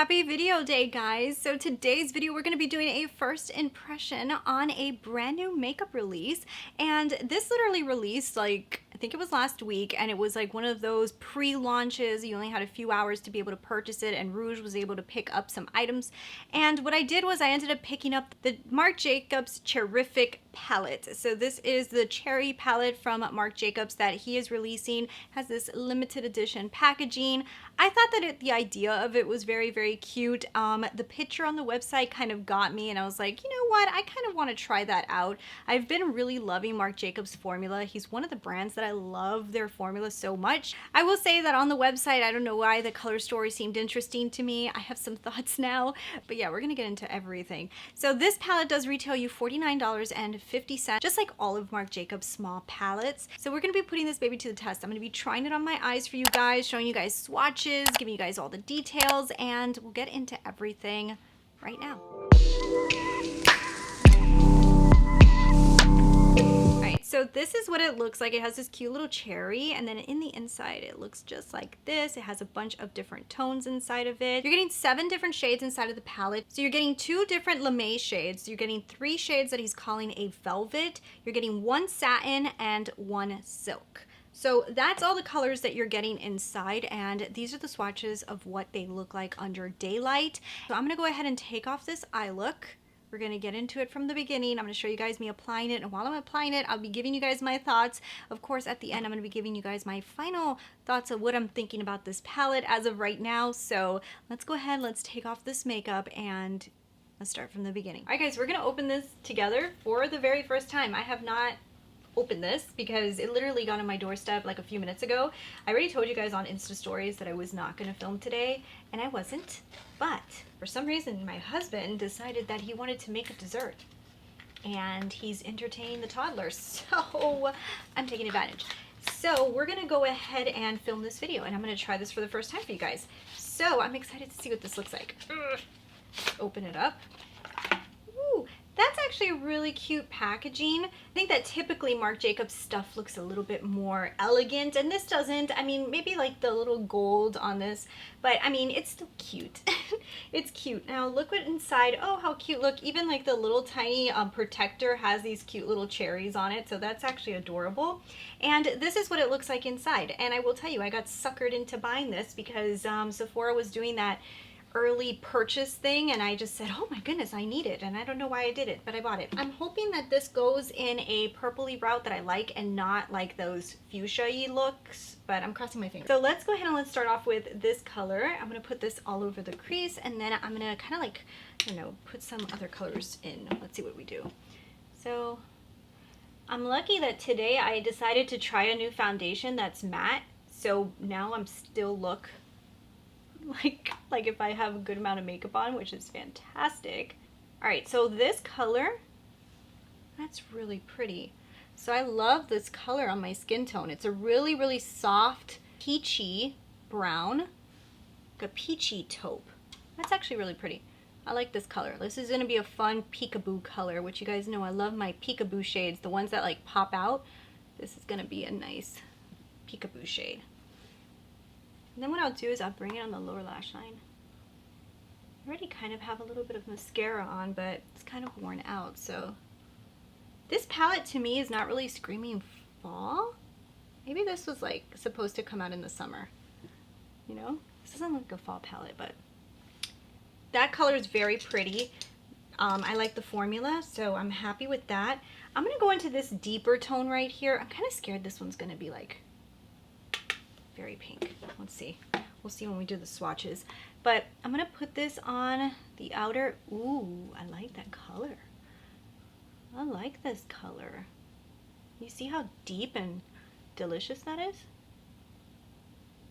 Happy video day, guys. So today's video we're going to be doing a first impression on a brand new makeup release, and this literally released like I think it was last week, and it was like one of those pre-launches. You only had a few hours to be able to purchase it, and Rouge was able to pick up some items. And what I did was I ended up picking up the Marc Jacobs Cherrific palette. So this is the cherry palette from Marc Jacobs that he is releasing. It has this limited edition packaging. I thought that the idea of it was very, very cute. The picture on the website kind of got me, and I was like, you know what, I kind of want to try that out. I've been really loving Marc Jacobs formula. He's one of the brands that I love their formula so much. I will say that on the website, I don't know why the color story seemed interesting to me. I have some thoughts now, but yeah, we're gonna get into everything. So this palette does retail you $49.50, just like all of Marc Jacobs small palettes. So we're gonna be putting this baby to the test. I'm gonna be trying it on my eyes for you guys, showing you guys swatches, giving you guys all the details, and we'll get into everything right now. So this is what it looks like. It has this cute little cherry, and then in the inside it looks just like this. It has a bunch of different tones inside of it. You're getting 7 different shades inside of the palette. So you're getting 2 different lame shades. You're getting 3 shades that he's calling a velvet. You're getting 1 satin and 1 silk. So that's all the colors that you're getting inside, and these are the swatches of what they look like under daylight. So I'm gonna go ahead and take off this eye look. We're going to get into it from the beginning. I'm going to show you guys me applying it, and while I'm applying it, I'll be giving you guys my thoughts. Of course, at the end, I'm going to be giving you guys my final thoughts of what I'm thinking about this palette as of right now. So let's go ahead, let's take off this makeup, and let's start from the beginning. All right, guys, we're going to open this together for the very first time. I have not open this because it literally got on my doorstep like a few minutes ago. I already told you guys on Insta stories that I was not going to film today, and I wasn't, but for some reason my husband decided that he wanted to make a dessert, and he's entertaining the toddler, so I'm taking advantage. So we're gonna go ahead and film this video, and I'm gonna try this for the first time for you guys. So I'm excited to see what this looks like. Open it up. Ooh, that's actually a really cute packaging. I think that typically Marc Jacobs stuff looks a little bit more elegant, and this doesn't. I mean, maybe like the little gold on this, but I mean, it's still cute. It's cute. Now look what inside. Oh, how cute. Look, even like the little tiny protector has these cute little cherries on it, so that's actually adorable. And this is what it looks like inside. And I will tell you, I got suckered into buying this because Sephora was doing that early purchase thing, and I just said, oh my goodness, I need it, and I don't know why I did it, but I bought it. I'm hoping that this goes in a purpley route that I like, and not like those fuchsia-y looks, but I'm crossing my fingers. So let's go ahead and let's start off with this color. I'm gonna put this all over the crease, and then I'm gonna kind of like, you know, put some other colors in. Let's see what we do. So I'm lucky that today I decided to try a new foundation that's matte, so now I'm still look like if I have a good amount of makeup on, which is fantastic. All right, so this color, that's really pretty. So I love this color on my skin tone. It's a really, really soft peachy brown, like a peachy taupe. That's actually really pretty. I like this color. This is gonna be a fun peekaboo color, which you guys know I love my peekaboo shades, the ones that like pop out. This is gonna be a nice peekaboo shade. And then what I'll do is I'll bring it on the lower lash line. I already kind of have a little bit of mascara on, but it's kind of worn out. So this palette to me is not really screaming fall. Maybe this was like supposed to come out in the summer. You know, this doesn't look like a fall palette, but that color is very pretty. I like the formula, so I'm happy with that. I'm gonna go into this deeper tone right here. I'm kind of scared this one's gonna be like very pink. Let's see. We'll see when we do the swatches. But I'm gonna put this on the outer. Ooh, I like that color. I like this color. You see how deep and delicious that is?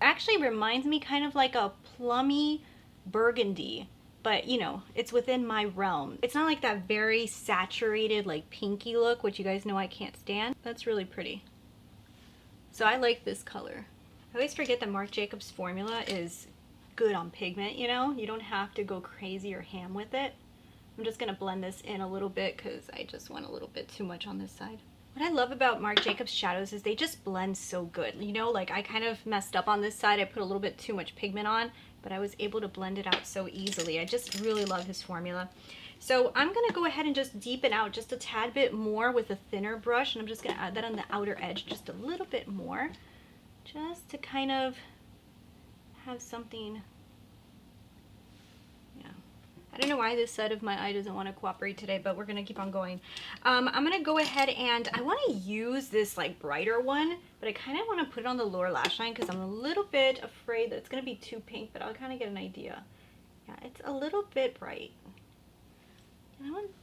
Actually reminds me kind of like a plummy burgundy, but you know, it's within my realm. It's not like that very saturated like pinky look, which you guys know I can't stand. That's really pretty. So I like this color. I always forget that Marc Jacobs formula is good on pigment, you know? You don't have to go crazy or ham with it. I'm just gonna blend this in a little bit because I just want a little bit too much on this side. What I love about Marc Jacobs shadows is they just blend so good. You know, like I kind of messed up on this side. I put a little bit too much pigment on, but I was able to blend it out so easily. I just really love his formula. So I'm gonna go ahead and just deepen out just a tad bit more with a thinner brush, and I'm just gonna add that on the outer edge just a little bit more, just to kind of have something. I don't know why this side of my eye doesn't want to cooperate today, but we're going to keep on going. I'm going to go ahead and I want to use this like brighter one, but I kind of want to put it on the lower lash line because I'm a little bit afraid that it's going to be too pink, but I'll kind of get an idea. Yeah, it's a little bit bright.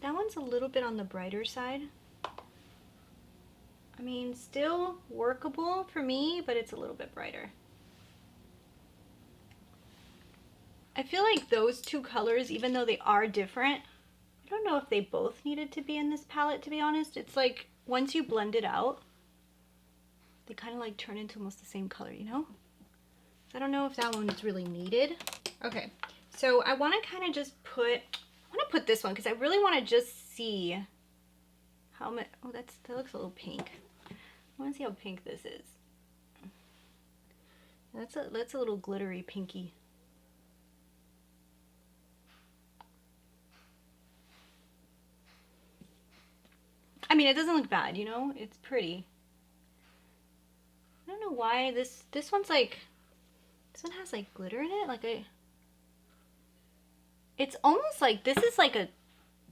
That one's a little bit on the brighter side. I mean, still workable for me, but it's a little bit brighter. I feel like those two colors, even though they are different, I don't know if they both needed to be in this palette, to be honest. It's like, once you blend it out, they kind of like turn into almost the same color, you know? So I don't know if that one is really needed. Okay, so I want to kind of just put, this one because I really want to just see how much, oh, that looks a little pink. I want to see how pink this is. That's a little glittery pinky. I mean, it doesn't look bad, you know? It's pretty. I don't know why this one's like, this one has like glitter in it. Like it's almost like this is like a,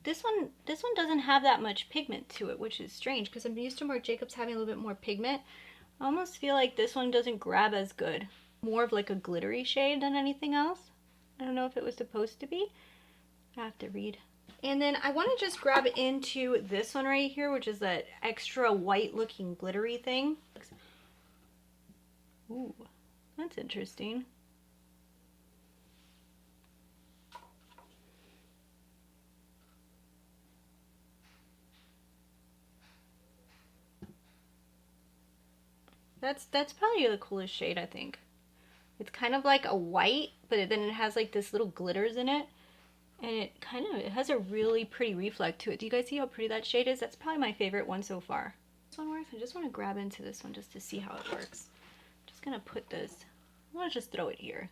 this one doesn't have that much pigment to it, which is strange because I'm used to Marc Jacobs having a little bit more pigment. I almost feel like this one doesn't grab as good. More of like a glittery shade than anything else. I don't know if it was supposed to be. I have to read. And then I want to just grab into this one right here, which is that extra white looking glittery thing. Ooh, that's interesting. That's probably the coolest shade, I think. It's kind of like a white, but then it has like this little glitters in it. And it has a really pretty reflect to it. Do you guys see how pretty that shade is? That's probably my favorite one so far. This one works. I just want to grab into this one just to see how it works. I'm just going to put this, I want to just throw it here.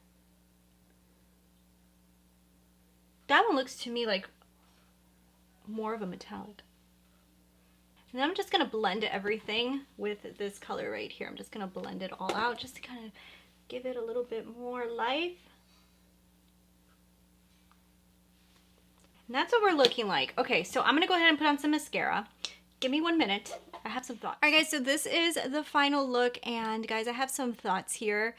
That one looks to me like more of a metallic. And then I'm just going to blend everything with this color right here. I'm just going to blend it all out just to kind of give it a little bit more life. And that's what we're looking like. Okay, so I'm gonna go ahead and put on some mascara. Give me 1 minute. I have some thoughts. All right, guys, so this is the final look, and guys, I have some thoughts here.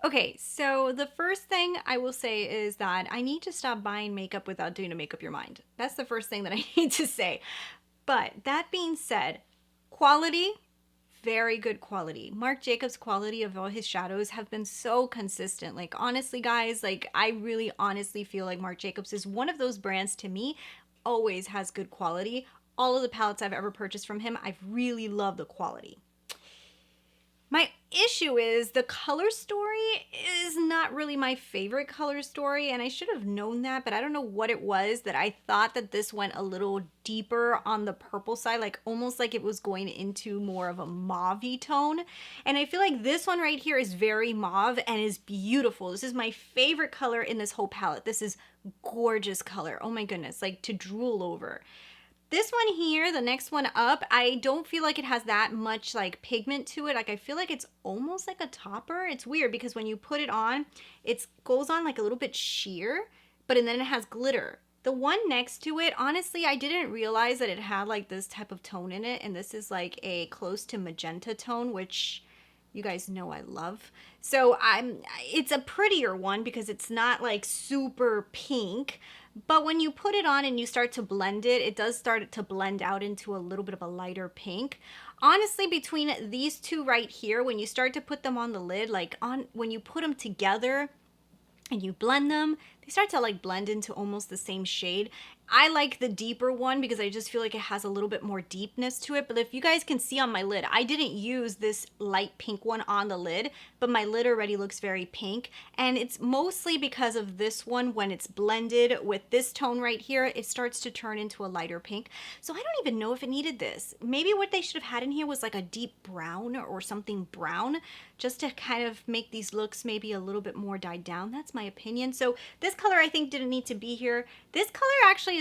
Okay, so the first thing I will say is that I need to stop buying makeup without doing a make up your mind. That's the first thing that I need to say. But that being said, quality, very good quality. Marc Jacobs' quality of all his shadows have been so consistent. Like, honestly, guys, like, I really honestly feel like Marc Jacobs is one of those brands, to me, always has good quality. All of the palettes I've ever purchased from him, I've really loved the quality. My issue is the color story is not really my favorite color story, and I should have known that, but I don't know what it was that I thought that this went a little deeper on the purple side, like almost like it was going into more of a mauve-y tone. And I feel like this one right here is very mauve and is beautiful. This is my favorite color in this whole palette. This is gorgeous color. Oh my goodness, like to drool over. This one here, the next one up, I don't feel like it has that much like pigment to it. Like I feel like it's almost like a topper. It's weird because when you put it on, it goes on like a little bit sheer, but and then it has glitter. The one next to it, honestly, I didn't realize that it had like this type of tone in it, and this is like a close to magenta tone, which you guys know I love. So it's a prettier one because it's not like super pink. But when you put it on and you start to blend it, it does start to blend out into a little bit of a lighter pink. Honestly, between these two right here, when you start to put them on the lid, like when you put them together and you blend them, they start to like blend into almost the same shade. I like the deeper one because I just feel like it has a little bit more deepness to it. But if you guys can see on my lid, I didn't use this light pink one on the lid, but my lid already looks very pink. And it's mostly because of this one. When it's blended with this tone right here, it starts to turn into a lighter pink. So I don't even know if it needed this. Maybe what they should have had in here was like a deep brown or something brown, just to kind of make these looks maybe a little bit more dyed down. That's my opinion. So this color I think didn't need to be here. This color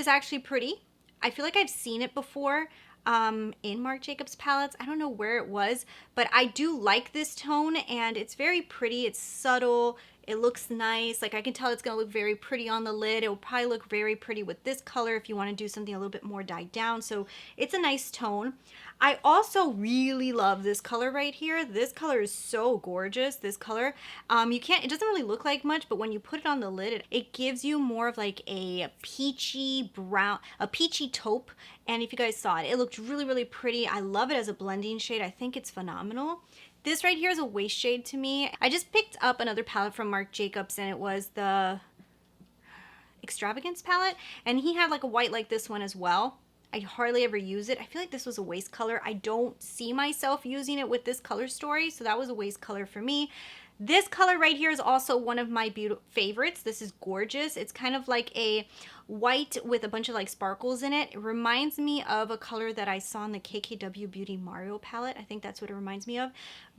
is actually pretty. I feel like I've seen it before in Marc Jacobs palettes. I don't know where it was, but I do like this tone, and it's very pretty. It's subtle. It looks nice. Like, I can tell it's going to look very pretty on the lid. It will probably look very pretty with this color if you want to do something a little bit more dyed down. So it's a nice tone. I also really love this color right here. This color is so gorgeous. This color, it doesn't really look like much, but when you put it on the lid, it gives you more of like a peachy brown, a peachy taupe. And if you guys saw it, it looked really, really pretty. I love it as a blending shade. I think it's phenomenal. This right here is a waist shade to me. I just picked up another palette from Marc Jacobs, and it was the Extravagance palette, and he had like a white like this one as well. I hardly ever use it. I feel like this was a waist color. I don't see myself using it with this color story, so that was a waist color for me. This color right here is also one of my favorites. This is gorgeous. It's kind of like a white with a bunch of like sparkles in it. It reminds me of a color that I saw in the KKW Beauty Mario palette. I think that's what it reminds me of.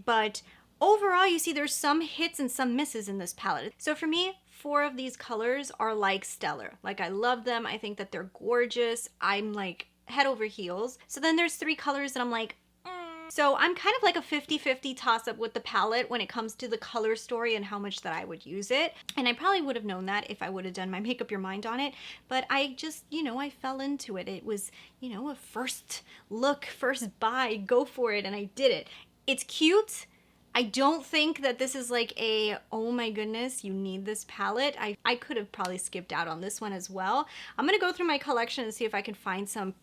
But overall, you see there's some hits and some misses in this palette. So for me, 4 of these colors are like stellar. Like, I love them. I think that they're gorgeous. I'm like head over heels. So then there's 3 colors that I'm like, So I'm kind of like a 50-50 toss up with the palette when it comes to the color story and how much that I would use it. And I probably would have known that if I would have done my Make Up Your Mind on it. But I just, I fell into it. It was, a first look, first buy, go for it. And I did it. It's cute. I don't think that this is like a, oh my goodness, you need this palette. I could have probably skipped out on this one as well. I'm going to go through my collection and see if I can find some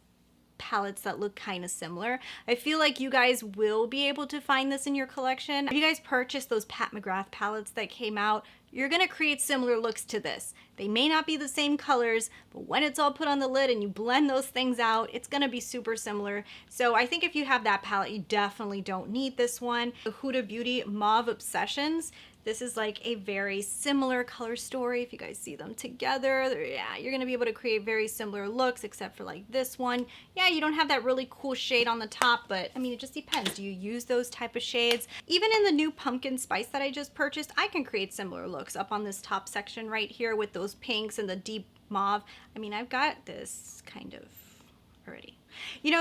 palettes that look kind of similar. I feel like you guys will be able to find this in your collection. If you guys purchased those Pat McGrath palettes that came out, you're going to create similar looks to this. They may not be the same colors, but when it's all put on the lid and you blend those things out, it's going to be super similar. So I think if you have that palette, you definitely don't need this one. The Huda Beauty Mauve Obsessions. This is like a very similar color story. If you guys see them together, yeah, you're going to be able to create very similar looks, except for like this one. Yeah, you don't have that really cool shade on the top, but I mean, it just depends. Do you use those type of shades? Even in the new Pumpkin Spice that I just purchased, I can create similar looks up on this top section right here with those pinks and the deep mauve. I mean, I've got this kind of already.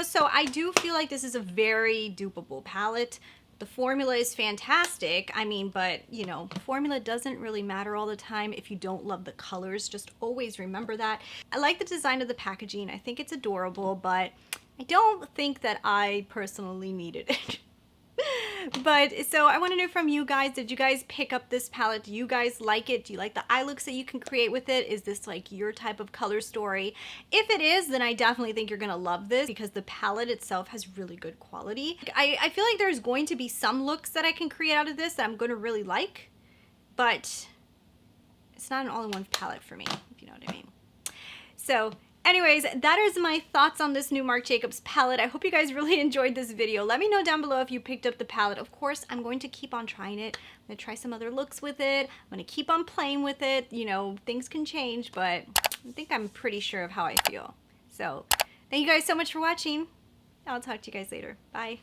So I do feel like this is a very dupeable palette. The formula is fantastic. I mean, but the formula doesn't really matter all the time if you don't love the colors. Just always remember that. I like the design of the packaging. I think it's adorable, but I don't think that I personally needed it. But so I want to know from you guys, did you guys pick up this palette? Do you guys like it? Do you like the eye looks that you can create with it? Is this like your type of color story? If it is, then I definitely think you're going to love this because the palette itself has really good quality. I feel like there's going to be some looks that I can create out of this that I'm going to really like, but it's not an all-in-one palette for me, if you know what I mean. So anyways, that is my thoughts on this new Marc Jacobs palette. I hope you guys really enjoyed this video. Let me know down below if you picked up the palette. Of course, I'm going to keep on trying it. I'm going to try some other looks with it. I'm going to keep on playing with it. Things can change, but I think I'm pretty sure of how I feel. So, thank you guys so much for watching. I'll talk to you guys later. Bye.